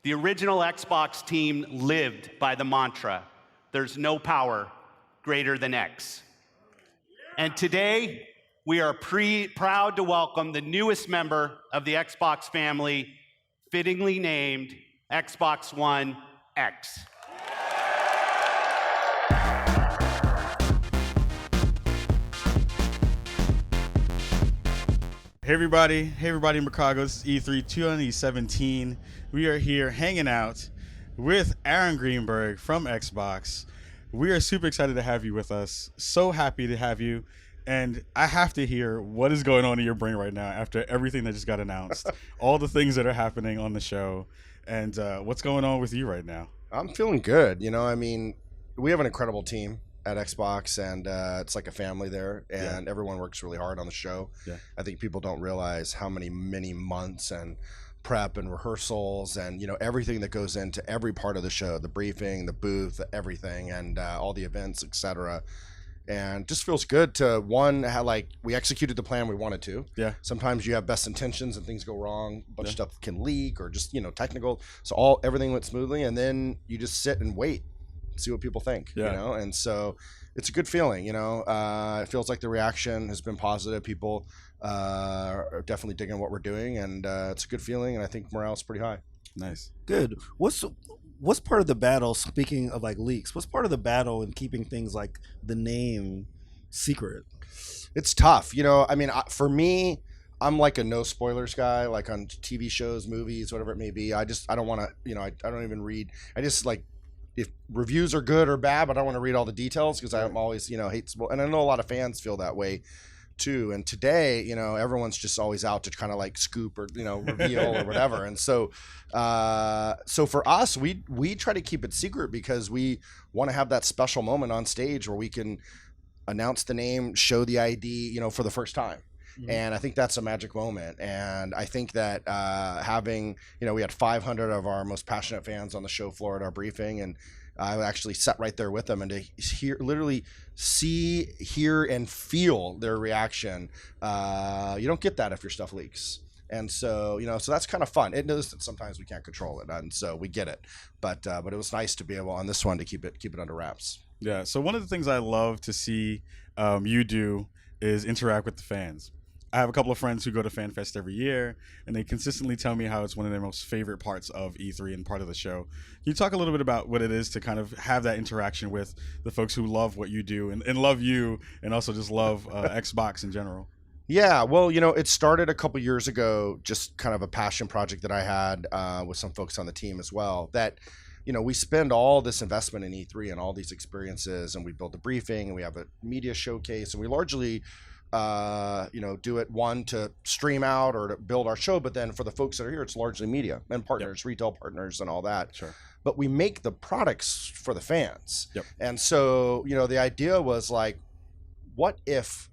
The original Xbox team lived by the mantra, there's no power greater than X. And today, we are proud to welcome the newest member of the Xbox family, fittingly named Xbox One X. Hey everybody in Chicago, this is E3 2017. We are here hanging out with Aaron Greenberg from Xbox. We are super excited to have you with us. So happy to have you. And I have to hear what is going on in your brain right now after everything that just got announced, all the things that are happening on the show, and what's going on with you right now. I'm feeling good. We have an incredible team at Xbox, and it's like a family there, and everyone works really hard on the show. I think people don't realize how many months and prep and rehearsals and everything that goes into every part of the show, the briefing, the booth, everything, and all the events, etc. And just feels good to we executed the plan we wanted to. Sometimes you have best intentions and things go wrong, a bunch of stuff can leak or just technical, so everything went smoothly, and then you just sit and wait, see what people think. And so it's a good feeling. It feels like the reaction has been positive. People are definitely digging what we're doing, and it's a good feeling, and I think morale's pretty high. Nice. Good. What's part of the battle, speaking of like leaks, what's part of the battle in keeping things like the name secret? It's tough. For me, I'm like a no spoilers guy, like on TV shows, movies, whatever it may be. I don't want to, I don't even read. I just like, if reviews are good or bad, but I don't want to read all the details because I'm always, hate spoil. And I know a lot of fans feel that way too. And today, everyone's just always out to kind of like scoop or, reveal or whatever. And so for us, we try to keep it secret because we want to have that special moment on stage where we can announce the name, show the ID, for the first time. And I think that's a magic moment. And I think that having, we had 500 of our most passionate fans on the show floor at our briefing, and I actually sat right there with them, and to literally see, hear, and feel their reaction. You don't get that if your stuff leaks. And so, so that's kind of fun. It knows that sometimes we can't control it, and so we get it. But it was nice to be able on this one to keep it under wraps. Yeah. So one of the things I love to see you do is interact with the fans. I have a couple of friends who go to FanFest every year, and they consistently tell me how it's one of their most favorite parts of E3 and part of the show. Can you talk a little bit about what it is to kind of have that interaction with the folks who love what you do and love you, and also just love Xbox in general? Yeah, well, it started a couple years ago, just kind of a passion project that I had with some folks on the team as well, that we spend all this investment in E3 and all these experiences, and we build a briefing, and we have a media showcase, and we largely do it to stream out or to build our show, but then for the folks that are here, it's largely media and partners, retail partners and all that. Sure. But we make the products for the fans. And so, the idea was like, what if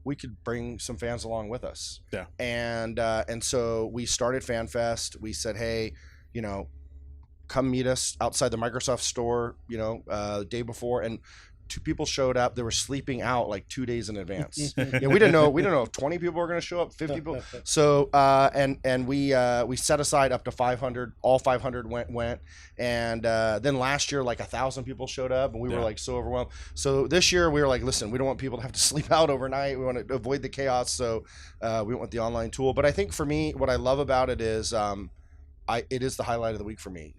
we could bring some fans along with us? And so we started FanFest. We said, hey, come meet us outside the Microsoft store, the day before. And 2 people showed up. They were sleeping out like 2 days in advance. We didn't know if 20 people were going to show up, 50 people. So and we set aside up to 500. All 500 went. And then last year, like 1,000 people showed up, and we were like so overwhelmed. So this year we were like, listen, we don't want people to have to sleep out overnight. We want to avoid the chaos. So we went with the online tool. But I think for me, what I love about it is it is the highlight of the week for me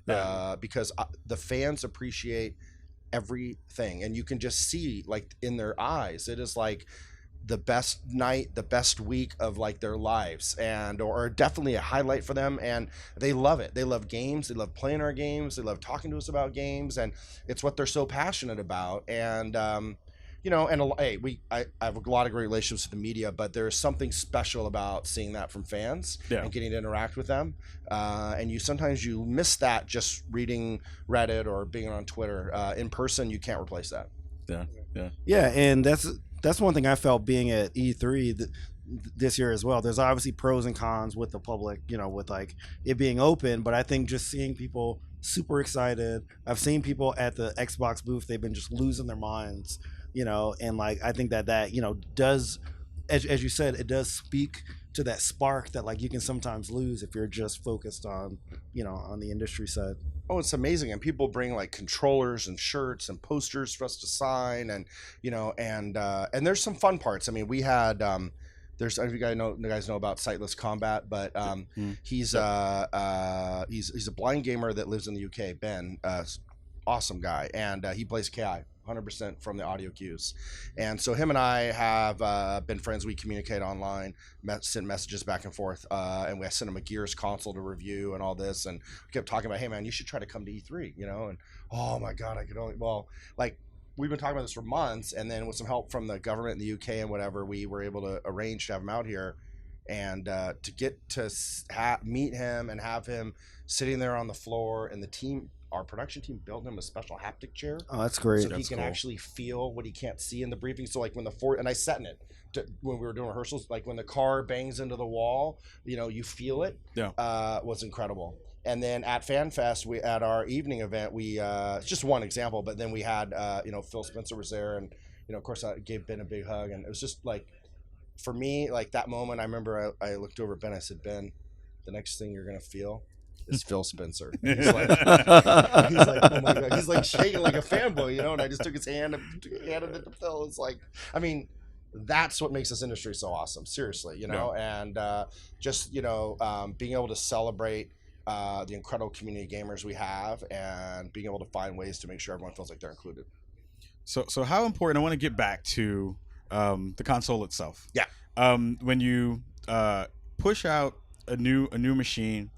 because the fans appreciate everything, and you can just see like in their eyes, it is like the best night, the best week of like their lives, and or definitely a highlight for them, and they love it. They love games, they love playing our games, they love talking to us about games, and it's what they're so passionate about. And I have a lot of great relationships with the media, but there's something special about seeing that from fans and getting to interact with them. And sometimes you miss that just reading Reddit or being on Twitter. In person, you can't replace that. Yeah, and that's one thing I felt being at E3 this year as well. There's obviously pros and cons with the public, with like it being open, but I think just seeing people super excited. I've seen people at the Xbox booth, they've been just losing their minds. And like I think that does as you said, it does speak to that spark that like you can sometimes lose if you're just focused on, on the industry side. Oh, it's amazing. And people bring like controllers and shirts and posters for us to sign, and and there's some fun parts. I mean, we had there's, I don't know if you guys know about Sightless Combat, but he's a blind gamer that lives in the UK. Ben, awesome guy, and he plays KI 100% from the audio cues. And so him and I have been friends. We communicate online, send messages back and forth, and we sent him a Gears console to review and all this, and we kept talking about, hey man, you should try to come to E3, and oh my god, I could only, we've been talking about this for months, and then with some help from the government in the UK and whatever, we were able to arrange to have him out here, and to get to meet him and have him sitting there on the floor, and the team, our production team, built him a special haptic chair. Oh, that's great. So that's he can actually feel what he can't see in the briefing. So like when and I sat in it when we were doing rehearsals, like when the car bangs into the wall, you feel it. Yeah. Was incredible. And then at FanFest, at our evening event, it's just one example, but then we had, Phil Spencer was there, and, of course I gave Ben a big hug, and it was just like, for me, like that moment, I remember I looked over at Ben, I said, Ben, the next thing you're going to feel is Phil Spencer. He's like, oh my god, he's like shaking like a fanboy, and I just took his hand and handed it to Phil. It's like, I mean, that's what makes this industry so awesome, seriously, and just, being able to celebrate the incredible community gamers we have, and being able to find ways to make sure everyone feels like they're included. So how important, I want to get back to the console itself. Yeah. When you push out a new machine,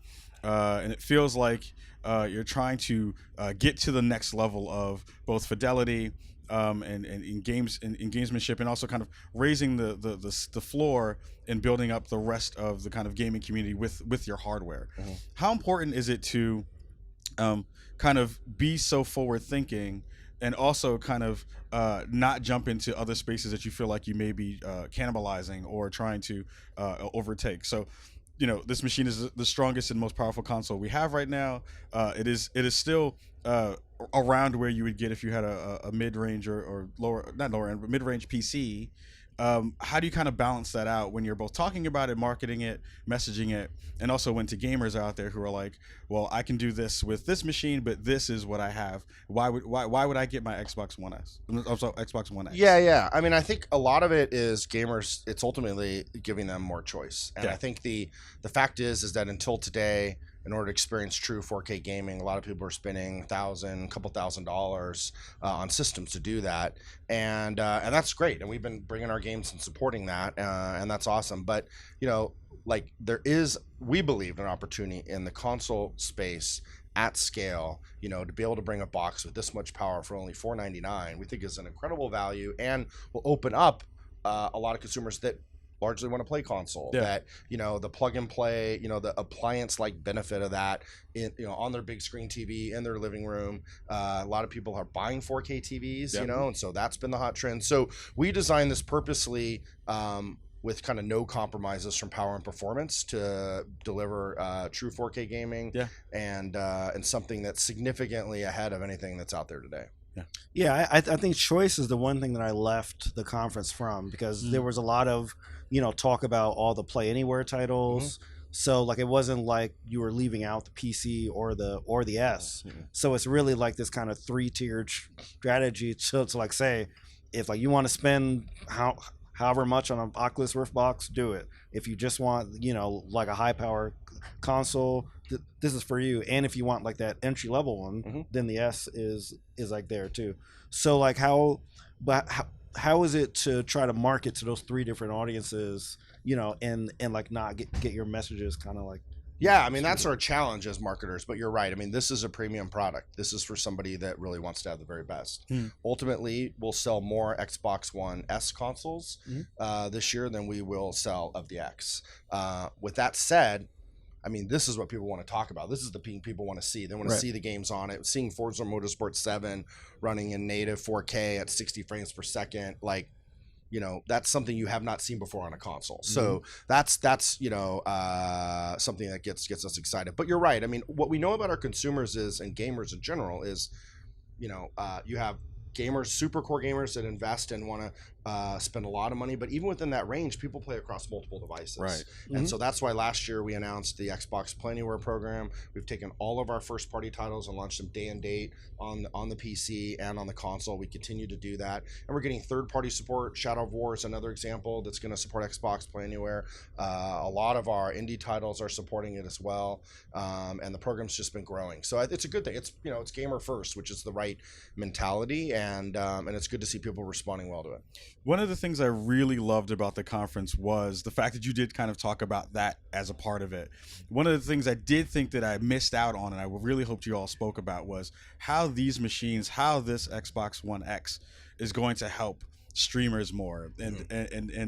and it feels like you're trying to get to the next level of both fidelity and in gamesmanship, and also kind of raising the floor and building up the rest of the kind of gaming community with your hardware. Mm-hmm. How important is it to kind of be so forward thinking, and also kind of not jump into other spaces that you feel like you may be cannibalizing or trying to overtake? So, this machine is the strongest and most powerful console we have right now. It is still around where you would get if you had a mid-range or lower, not lower end, but mid-range PC. How do you kind of balance that out when you're both talking about it, marketing it, messaging it, and also when to gamers out there who are like, well, I can do this with this machine, but this is what I have. Why would I get my Xbox One S? Also Xbox One X. Yeah. I mean, I think a lot of it is gamers. It's ultimately giving them more choice, and I think the fact is that until today, in order to experience true 4K gaming, a lot of people are spending couple $1,000s on systems to do that, and that's great. And we've been bringing our games and supporting that, and that's awesome. But there is, we believe, an opportunity in the console space at scale, to be able to bring a box with this much power for only $499, we think is an incredible value, and will open up a lot of consumers that largely want to play console. That the plug and play, the appliance like benefit of that on their big screen TV in their living room. A lot of people are buying 4K TVs, and so that's been the hot trend. So we designed this purposely with kind of no compromises from power and performance to deliver true 4K gaming, and something that's significantly ahead of anything that's out there today. Yeah, I think choice is the one thing that I left the conference from, because there was a lot of talk about all the Play Anywhere titles. So like it wasn't like you were leaving out the PC or the S. So it's really like this kind of 3-tiered strategy to like say, if like you want to spend however much on an Oculus Rift box, do it. If you just want like a high power console, this is for you. And if you want like that entry level one, then the S is like there too. So like how is it to try to market to those 3 different audiences, and like not get your messages kind of like. Yeah, I mean, that's our challenge as marketers, but you're right. I mean, this is a premium product. This is for somebody that really wants to have the very best. Ultimately, we'll sell more Xbox One S consoles this year than we will sell of the X. With that said, I mean, this is what people want to talk about. This is the thing people want to see. They want to see the games on it. Seeing Forza Motorsport 7 running in native 4K at 60 frames per second, like, that's something you have not seen before on a console. So that's something that gets us excited. But you're right. I mean, what we know about our consumers and gamers in general is, you have gamers, super core gamers that invest and want to spend a lot of money, but even within that range, people play across multiple devices. Right. And so that's why last year we announced the Xbox Play Anywhere program. We've taken all of our first-party titles and launched them day and date on the PC and on the console. We continue to do that, and we're getting third-party support. Shadow of War is another example that's going to support Xbox Play Anywhere. A lot of our indie titles are supporting it as well, and the program's just been growing. So it's a good thing. It's it's gamer first, which is the right mentality, and it's good to see people responding well to it. One of the things I really loved about the conference was the fact that you did kind of talk about that as a part of it. One of the things I did think that I missed out on, and I really hoped you all spoke about, was how these machines, how this Xbox One X is going to help streamers more, and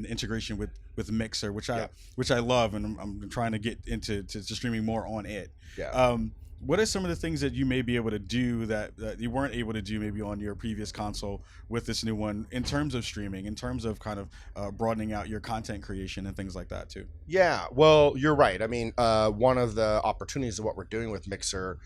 integration with Mixer, which I love, and I'm trying to get into streaming more on it. Yeah. What are some of the things that you may be able to do that you weren't able to do maybe on your previous console with this new one, in terms of streaming, in terms of kind of broadening out your content creation and things like that too? Yeah, well, you're right. I mean, one of the opportunities of what we're doing with Mixer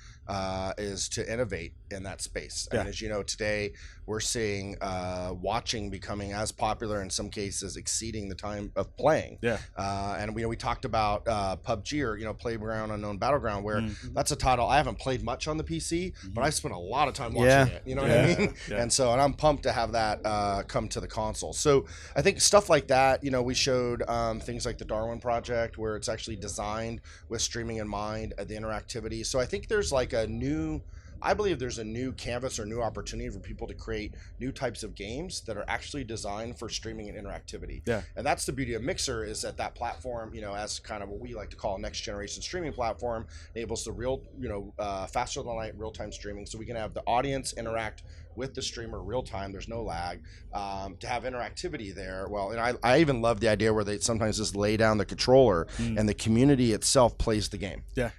is to innovate in that space. And as you know, today we're seeing watching becoming as popular, in some cases exceeding the time of playing. Yeah. And we talked about PUBG, or Playground Unknown Battleground, where that's a title I haven't played much on the PC, but I spent a lot of time watching it. You know what I mean? Yeah. And I'm pumped to have that come to the console. So I think stuff like that. We showed things like the Darwin Project, where it's actually designed with streaming in mind, the interactivity. So I think there's like I believe there's a new canvas or new opportunity for people to create new types of games that are actually designed for streaming and interactivity. Yeah. And that's the beauty of Mixer, is that platform, as kind of what we like to call a next generation streaming platform, enables the faster than light real-time streaming, so we can have the audience interact with the streamer real time. There's no lag, to have interactivity there. Well, and I even love the idea where they sometimes just lay down the controller and the community itself plays the game. Yeah.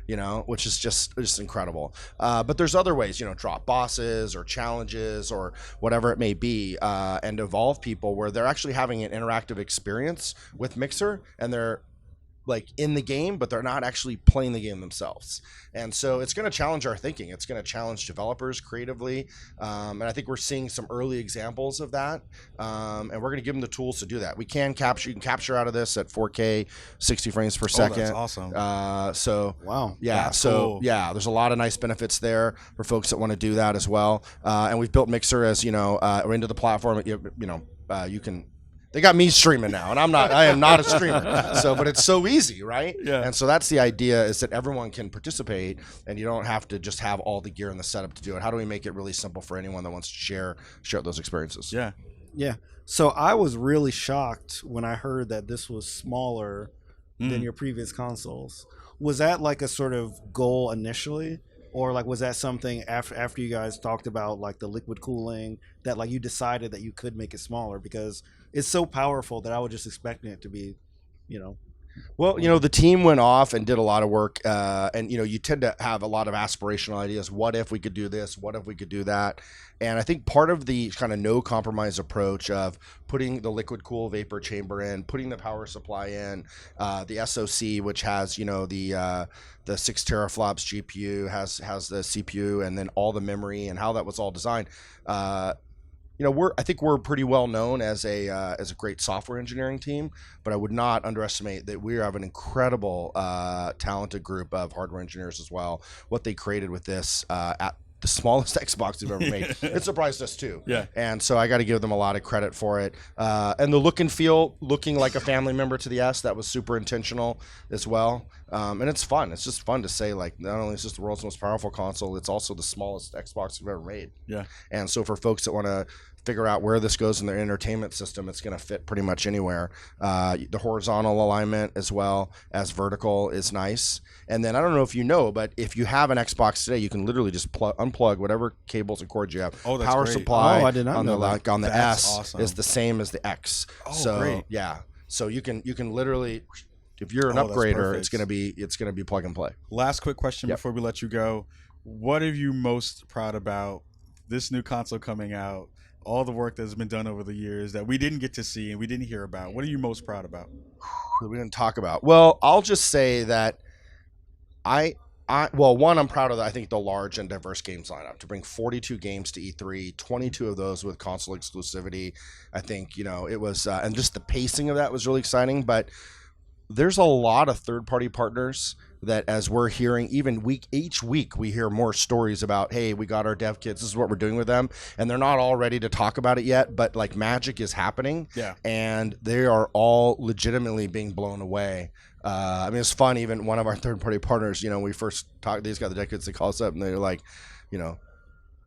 Which is just incredible. But there's other ways, drop bosses or challenges or whatever it may be, and involve people where they're actually having an interactive experience with Mixer, and they're like in the game, but they're not actually playing the game themselves. And so it's going to challenge our thinking. It's going to challenge developers creatively. And I think we're seeing some early examples of that. And we're going to give them the tools to do that. You can capture out of this at 4K, 60 frames per second. That's awesome. Wow. Yeah. That's cool. Yeah, there's a lot of nice benefits there for folks that want to do that as well. And we've built Mixer as, into the platform. You can. They got me streaming now, and I am not a streamer. But it's so easy, right? Yeah. And so that's the idea, is that everyone can participate, and you don't have to just have all the gear and the setup to do it. How do we make it really simple for anyone that wants to share those experiences? Yeah. Yeah. So I was really shocked when I heard that this was smaller than your previous consoles. Was that like a sort of goal initially? Or was that something after you guys talked about the liquid cooling, that you decided that you could make it smaller? Because it's so powerful that I was just expecting it to be, Well, the team went off and did a lot of work, and you tend to have a lot of aspirational ideas. What if we could do this? What if we could do that? And I think part of the kind of no compromise approach of putting the liquid cool vapor chamber in, putting the power supply in, the SoC, which has the 6 teraflops GPU, has the CPU, and then all the memory, and how that was all designed. I think we're pretty well known as a great software engineering team, but I would not underestimate that we have an incredible talented group of hardware engineers as well. What they created with this at the smallest Xbox we've ever made, it surprised us too. Yeah. And so I got to give them a lot of credit for it. And the look and feel, looking like a family member to the S, that was super intentional as well. And it's fun. It's just fun to say, not only is this the world's most powerful console, it's also the smallest Xbox we've ever made. Yeah. And so for folks that want to figure out where this goes in their entertainment system, it's going to fit pretty much anywhere. The horizontal alignment as well as vertical is nice. And then I don't know if you know, but if you have an Xbox today, you can literally just unplug whatever cables and cords you have. Oh, that's power great. Supply I did not know that. On the that's S awesome. is the same as the X. Oh, so great. Yeah, so you can literally, if you're an upgrader, it's gonna be plug and play. Last quick question before we let you go: what are you most proud about this new console coming out? All the work that's been done over the years that we didn't get to see and we didn't hear about. What are you most proud about? That we didn't talk about? Well, I'll just say that I'm proud of I think the large and diverse games lineup to bring 42 games to E3, 22 of those with console exclusivity. I think, it was, and just the pacing of that was really exciting. But there's a lot of third-party partners that, as we're hearing, even each week we hear more stories about, hey, we got our dev kits, this is what we're doing with them, and they're not all ready to talk about it yet, but like magic is happening, and they are all legitimately being blown away. It's fun. Even one of our third-party partners, we first talked, these got the dev kits, they call us up and they're like,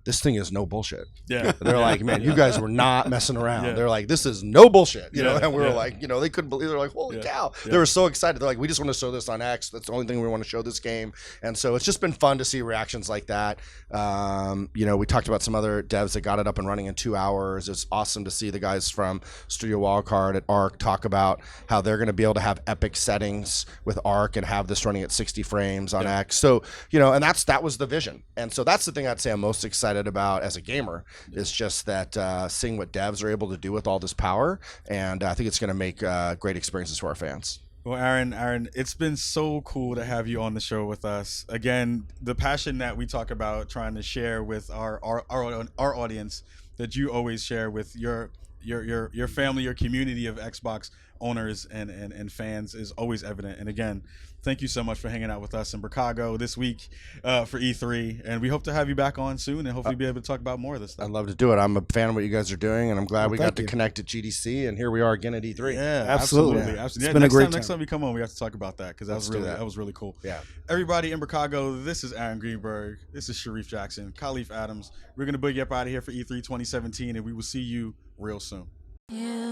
this thing is no bullshit. Yeah. They're like, man, you guys were not messing around. Yeah. They're like, this is no bullshit. And we were Yeah. like, they couldn't believe. They're like, holy cow. Yeah. They were so excited. They're like, we just want to show this on X. That's the only thing we want to show this game. And so it's just been fun to see reactions like that. We talked about some other devs that got it up and running in 2 hours. It's awesome to see the guys from Studio Wildcard at Arc talk about how they're going to be able to have epic settings with Arc and have this running at 60 frames on X. So, and that was the vision. And so that's the thing I'd say I'm most excited about as a gamer, is just that seeing what devs are able to do with all this power. And I think it's going to make great experiences for our fans. Well, Aaron, it's been so cool to have you on the show with us. Again, the passion that we talk about trying to share with our audience, that you always share with your family, your community of Xbox owners and fans, is always evident. And again, thank you so much for hanging out with us in Chicago this week for E3, and we hope to have you back on soon and hopefully be able to talk about more of this stuff. I'd love to do it. I'm a fan of what you guys are doing, and I'm glad we got to connect at GDC, and here we are again at E3. Yeah, absolutely. It's been a great time. Next time we come on, we have to talk about that, because that was really cool. Yeah. Everybody in Chicago, this is Aaron Greenberg. This is Sharif Jackson, Kahlief Adams. We're gonna boogie up out of here for E3 2017, and we will see you real soon. Yeah.